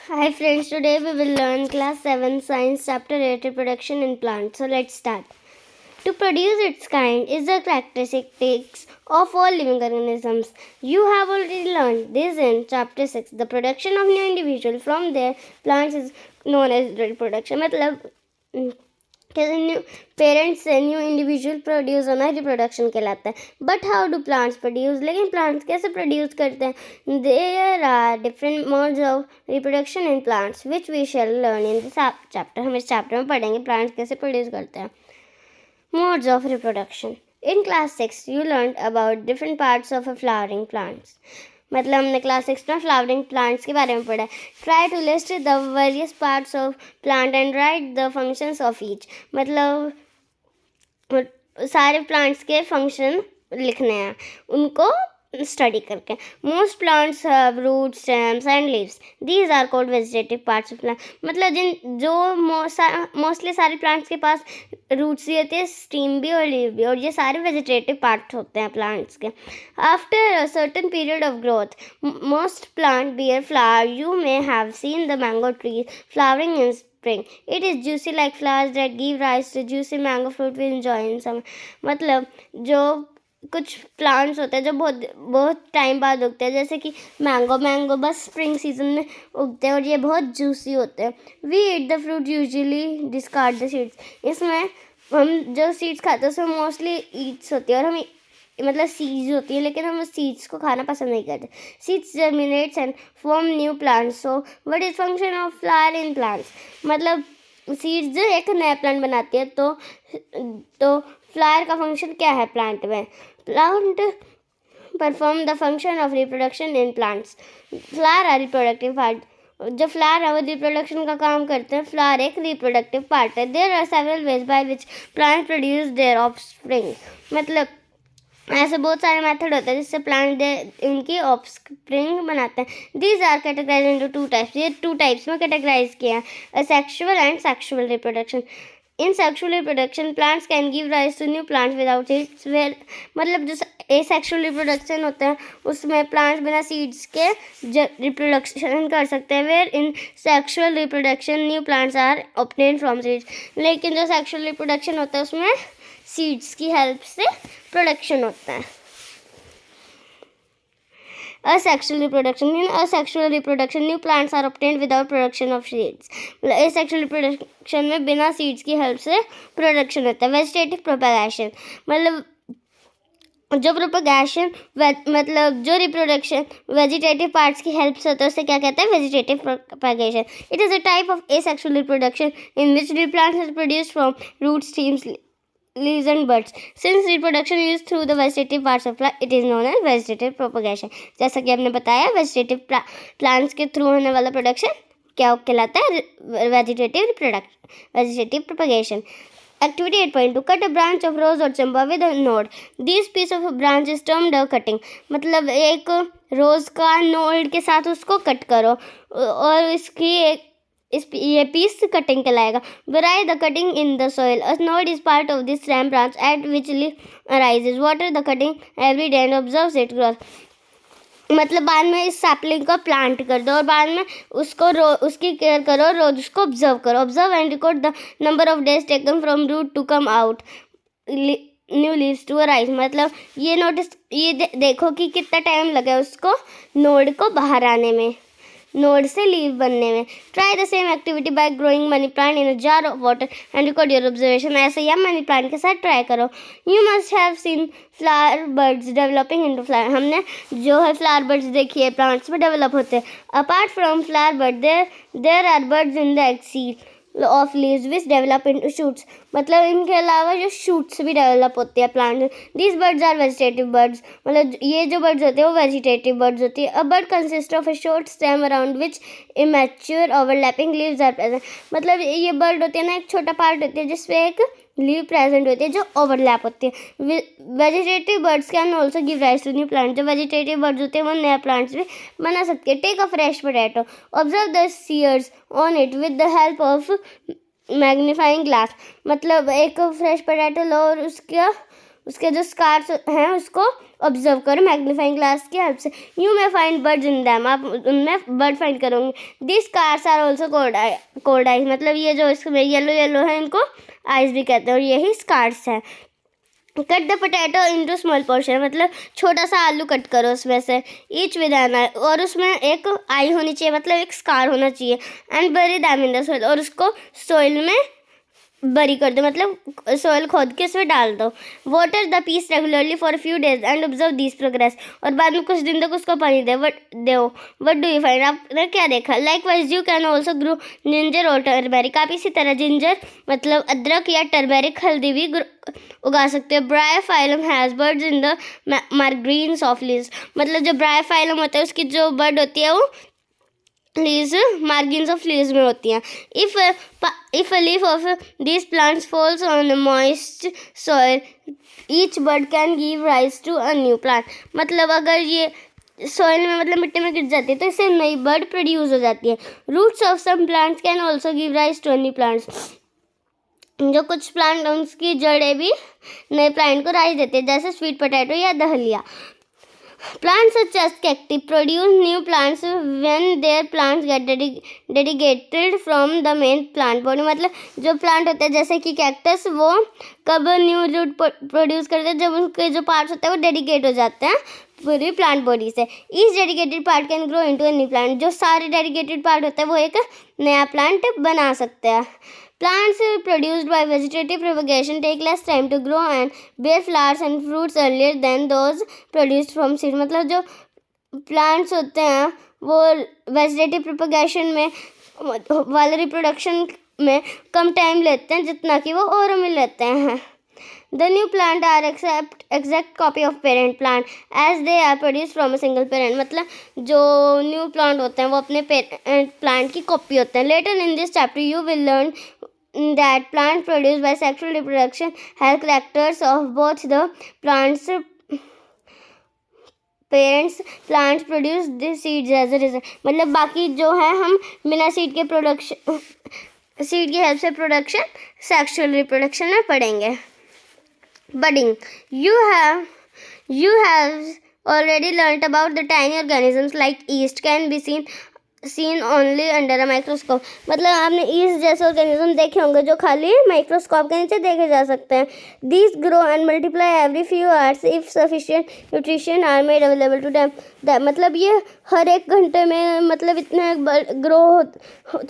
Hi friends, today we will learn class 7 science chapter 8 reproduction in plants. So let's start. To produce its kind is the characteristics of all living organisms. You have already learned this in chapter 6. The production of new individual from their plants is known as reproduction. मतलब new parents से new individual produce होना reproduction कहलाता है. But how do plants produce, लेकिन plants कैसे produce करते हैं? There are different modes of reproduction in plants which we shall learn in this chapter. हम इस चैप्टर में पढ़ेंगे प्लांट्स कैसे प्रोड्यूस करते हैं. Modes of reproduction. In class 6, you learned about different parts of a flowering plants. मतलब हमने class 6 में फ्लावरिंग प्लांट्स के बारे में पढ़ा है. Try to list the various parts of plant and write the functions of each. मतलब सारे प्लांट्स के फंक्शन लिखने हैं, उनको स्टडी करके. Most plants have root, stems and leaves. These are called vegetative parts of plant. मतलब mostly सारे plants के पास रूट्स भी होती है, स्टीम भी और लीव भी, और ये सारे वेजिटेटिव पार्ट होते हैं प्लांट्स के. After a certain period of growth most plant bear flower. You may have seen the mango tree flowering in spring. It is juicy like flowers that give rise to juicy mango fruit we enjoy in summer. मतलब जो कुछ plants होते हैं जो बहुत time बाद उगते हैं, जैसे कि मैंगो बस स्प्रिंग सीजन में उगते हैं और ये बहुत जूसी होते हैं. We eat the fruit usually discard the seeds. इसमें हम जो सीड्स खाते हैं उसमें मोस्टली ईट्स होती है और हमें मतलब सीड्स होती है, लेकिन हम उस सीड्स को खाना पसंद नहीं करते. Seeds germinates and form new plants. So what is function of flower in plants. मतलब सीड्स एक नया प्लांट बनाती है, तो फ्लावर का फंक्शन क्या है प्लांट में? Plant perform the function of reproduction in plants. Flower are reproductive part. जो फ्लावर है वो रिप्रोडक्शन का काम करते हैं. फ्लावर एक रिप्रोडक्टिव पार्ट है. There are several ways by which plant produce their offspring. मतलब ऐसे बहुत सारे मेथड होते हैं जिससे प्लांट उनकी ऑफस्प्रिंग बनाते हैं. These are categorise into two types. ये टू टाइप्स में कैटेगराइज किया है, asexual and sexual reproduction. In sexual reproduction plants can give rise to new plants without seeds. Where मतलब जो एसेक्सुअल रिप्रोडक्शन होता है उसमें प्लांट्स बिना सीड्स के रिप्रोडक्शन कर सकते हैं. Where in sexual reproduction new plants are obtained from seeds. लेकिन जो सेक्सुअल रिप्रोडक्शन होता है उसमें सीड्स की हेल्प से प्रोडक्शन होता है. Asexual reproduction. In asexual reproduction, new plants are obtained without production of seeds. Asexual reproduction में बिना seeds की help से production होता है. Vegetative propagation. मतलब जो प्रोपगेशन मतलब जो रिप्रोडक्शन वेजिटेटिव पार्ट्स की हेल्प से होता है उसे क्या कहते हैं? Vegetative propagation. It is a type of asexual reproduction in which new plants are produced from root, stems, leaves and buds. Since reproduction is through the vegetative parts of plant, it is known as vegetative propagation. जैसा कि हमने बताया vegetative plants के through होने वाला production क्या कहलाता है? Vegetative propagation. Activity 8.2. Cut a branch of rose or Champa with a node. This piece of a branch is termed a cutting. मतलब एक रोज का नोड के साथ उसको कट करो और इसकी ये पीस कटिंग कहलाएगा. Bury the cutting in the soil. A node is part of this stem branch at which leaf arises. Water the cutting every day and observe its growth. मतलब बाद में इस सैपलिंग को प्लांट कर दो और बाद में उसको उसकी केयर करो, रोज उसको ऑब्जर्व करो. Observe and record the number of days taken from root to come out new leaves to arise. मतलब ये देखो कि कितना टाइम लगा उसको नोड को बाहर आने में, नोड से लीव बनने में. Try the same activity by growing money plant in a jar of water and record your observation. ऐसे ही मनी प्लांट के साथ ट्राई करो. You must have seen flower birds developing into flower. हमने जो है फ्लावर बर्ड्स देखी है plants में डेवलप होते हैं. Apart from flower bud there are buds in the axil of leaves which develop into shoots. मतलब इनके अलावा जो शूट्स भी डेवलप होते हैं plant. These buds are vegetative buds. मतलब ये जो बर्ड्स होते हैं वो वेजिटेटिव बर्ड्स होती है. A bud consist of a short stem around which immature overlapping leaves are present. मतलब ये बर्ड होती है ना, एक छोटा पार्ट होती है जिसपे एक लीव प्रेजेंट होती है जो ओवरलैप होती है. Vegetative buds can also give rise to new plant. जो वेजिटेटिव बर्ड्स होते हैं वो नया प्लांट्स भी बना सकते हैं. Take a fresh potato. Observe the seeds on it with the help of magnifying glass. मतलब एक फ्रेश पोटैटो लो और उसका उसके जो स्कार्स हैं उसको ऑब्जर्व करो मैग्नीफाइंग ग्लास की हेल्प से। You may find buds in them, आप उनमें बर्ड फाइंड करोगे। This scars are also called eyes, मतलब ये जो इसमें येलो येलो है इनको आइज भी कहते हैं, और यही स्कार्स हैं। Cut the potato into small portion, मतलब छोटा सा आलू कट करो उसमें से, ईच विद एन आई, और उसमें एक आई होनी चाहिए, मतलब एक स्कार होना चाहिए। एंड बरी दैम इन द सोइल, और उसको सोइल में बरी कर दो, मतलब सोइल खोद के उसमें डाल दो। Water the piece regularly for few days and observe this progress, और बाद में कुछ दिन तक उसको पानी दो। वट डू यू फाइंड, आपने क्या देखा? Likewise you can also grow ginger और टर्मेरिक, आप इसी तरह जिंजर मतलब अदरक या टर्मेरिक हल्दी भी उगा सकते हो। Bryophyllum has birds in the margins of leaves, मतलब जो ब्रायोफाइलम होता है उसकी जो बर्ड होती है वो लीव्स मार्जिन्स ऑफ लीव्स में होती हैं। If a leaf of this plants falls on moist soil each bud can give rise to a new plant, मतलब अगर ये सॉइल में मतलब मिट्टी में गिर जाती है तो इससे नई बर्ड प्रोड्यूस हो जाती है। Roots of some plants can also give rise to new plants, जो कुछ प्लांट उसकी जड़ें भी नए प्लांट को राइज देते हैं, जैसे स्वीट पोटैटो या dahlia. Plants such as cacti produce new plants when their plants get dedicated from the main plant body, मतलब जो प्लांट होते हैं जैसे कि कैक्टस, वो कब न्यू रूट प्रोड्यूस करते हैं? जब उनके जो पार्ट्स होते हैं वो डेडिकेट हो जाते हैं पूरी प्लांट बॉडी से। Each dedicated part can grow into a new plant, जो सारे डेडिकेटेड पार्ट होते हैं वो एक नया प्लांट बना सकते हैं। Plants produced by vegetative propagation take less time to grow and bear flowers and fruits earlier than those produced from seed, मतलब जो plants होते हैं वो वेजिटेटिव प्रोपगेशन में वाले रिप्रोडक्शन में कम टाइम लेते हैं जितना कि वो और में लेते हैं। The new plant are exact copy of parent plant as they are produced from a single parent, मतलब जो न्यू प्लांट होते हैं वो अपने पेरेंट प्लांट की कॉपी होते हैं। Later in this chapter you will learn that plants produced by sexual reproduction have characters of both the plants parents plants produce the seeds as a result, मतलब बाकी जो है हम बिना सीड के प्रोडक्शन सीड की हेल्प से production sexual reproduction में पढ़ेंगे। Budding, you have already learnt about the tiny organisms like yeast can be seen only under a microscope, मतलब आपने ईस्ट जैसे ऑर्गेनिज्म देखे होंगे जो खाली माइक्रोस्कोप के नीचे देखे जा सकते हैं। These grow and multiply every few hours if sufficient nutrition are made available to them, मतलब ये हर एक घंटे में मतलब इतने ग्रो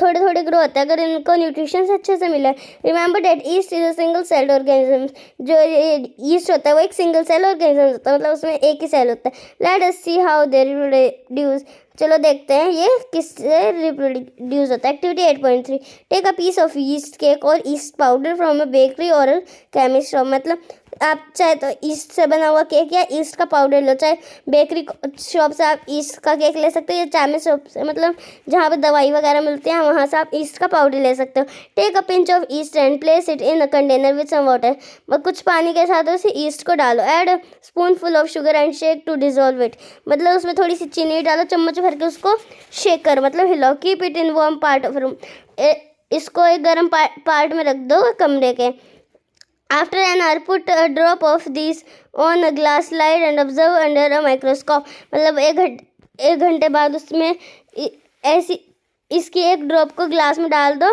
थोड़े थोड़े ग्रो होते हैं अगर इनको न्यूट्रिशन अच्छे से मिले। Remember that east is a single celled organism, जो ईस्ट होता है वो एक सिंगल सेल ऑर्गेनिज्म होता है, मतलब उसमें एक ही सेल होता है। Let us see how they reproduce, चलो देखते हैं ये किससे रिप्रोड्यूस होता है। Activity 8.3, take a piece of yeast cake और yeast powder from a bakery और अ केमिस्ट शॉप, मतलब आप चाहे तो ईस्ट से बना हुआ केक या ईस्ट का पाउडर लो, चाहे बेकरी शॉप से आप ईस्ट का केक ले सकते हो या केमिस्ट शॉप से, मतलब जहाँ पे दवाई वगैरह मिलती है वहाँ से आप ईस्ट का पाउडर ले सकते हो। Take a pinch of yeast and place it in a container with some water, कुछ पानी के साथ उसे ईस्ट को डालो। Add a spoonful of sugar and shake to dissolve it, मतलब उसमें थोड़ी सी चीनी डालो, चम्मच भर के उसको शेक करो, मतलब हिलाओ। Keep it in warm part of room, इसको एक गर्म पार्ट में रख दो कमरे के। After an hour, put a drop of these on a glass slide and observe under a microscope, मतलब एक घंटे बाद उसमें ऐसी इसकी एक ड्रॉप को ग्लास में डाल दो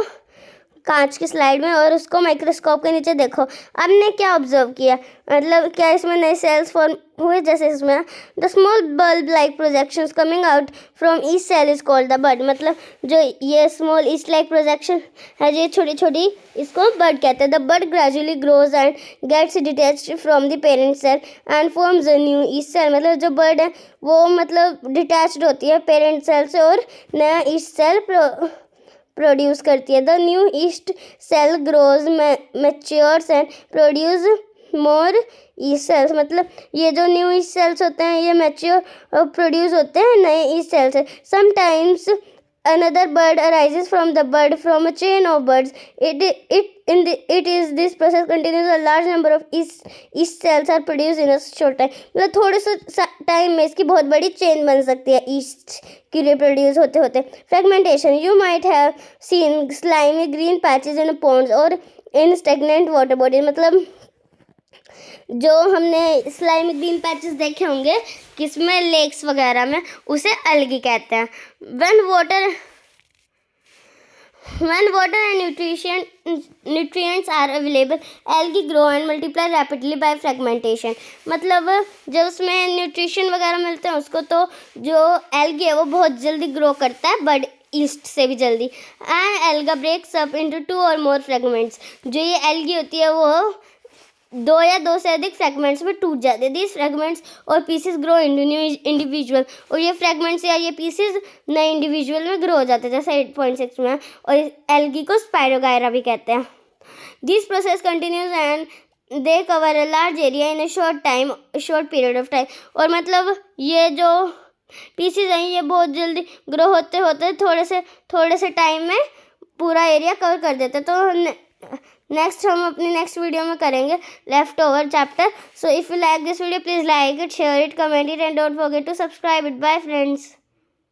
कांच की स्लाइड में और उसको माइक्रोस्कोप के नीचे देखो। आपने क्या ऑब्जर्व किया, मतलब क्या इसमें नए सेल्स फॉर्म हुए? जैसे इसमें the small bulb like projections coming out from each cell is called the bud, मतलब जो ये स्मॉल ईस्ट लाइक प्रोजेक्शन है ये छोटी छोटी, इसको बड कहते हैं। The bud gradually grows and gets detached from the parent cell and forms a new yeast cell, मतलब जो बर्ड है वो मतलब डिटैच्ड होती है पेरेंट सेल से और नया ईस्ट सेल प्रोड्यूस करती है। The new yeast cell grows matures and produce more yeast cells, मतलब ये जो न्यू ईस्ट सेल्स होते हैं ये मैच्योर प्रोड्यूस होते हैं नए ईस्ट सेल्स से। Sometimes another bird arises from the bud from a chain of birds. It is this process continues a large number of yeast cells are produced in a short time, मतलब थोड़े से time में इसकी बहुत बड़ी chain बन सकती है ईस्ट की रिप्रोड्यूस होते होते। Fragmentation, you might have seen slimy green patches in ponds और इन स्टेगनेंट वाटर बॉडीज, मतलब जो हमने स्लाइमी ग्रीन पैचेस देखे होंगे किसमें, लेक्स वगैरह में, उसे एल्गी कहते हैं। When water and nutrients are available, algae grow and multiply rapidly by fragmentation। मतलब जब उसमें न्यूट्रिशन वगैरह मिलते हैं उसको, तो जो एल्गी है वो बहुत जल्दी ग्रो करता है, बट ईस्ट से भी जल्दी। And alga breaks up into 2 or more fragments. जो ये एल्गी होती है वो 2 या 2 से अधिक फ्रेगमेंट्स में टूट जाते हैं। दीज फ्रेगमेंट्स और पीसेस ग्रो इंडिविजुअल, और ये फ्रेगमेंट्स या ये पीसेस नए इंडिविजुअल में ग्रो हो जाते हैं, जैसे 8.6 में। और एल्गी को स्पायरोगायरा भी कहते हैं। This process continues and they cover a large area in a short period of time. और मतलब ये जो पीसेस हैं ये बहुत जल्दी ग्रो होते होते थोड़े से टाइम में पूरा एरिया कवर कर देते हैं। तो नेक्स्ट हम अपनी नेक्स्ट वीडियो में करेंगे left over chapter. So if you like this video, please like it, share it, comment it, and don't forget to subscribe it. Bye friends.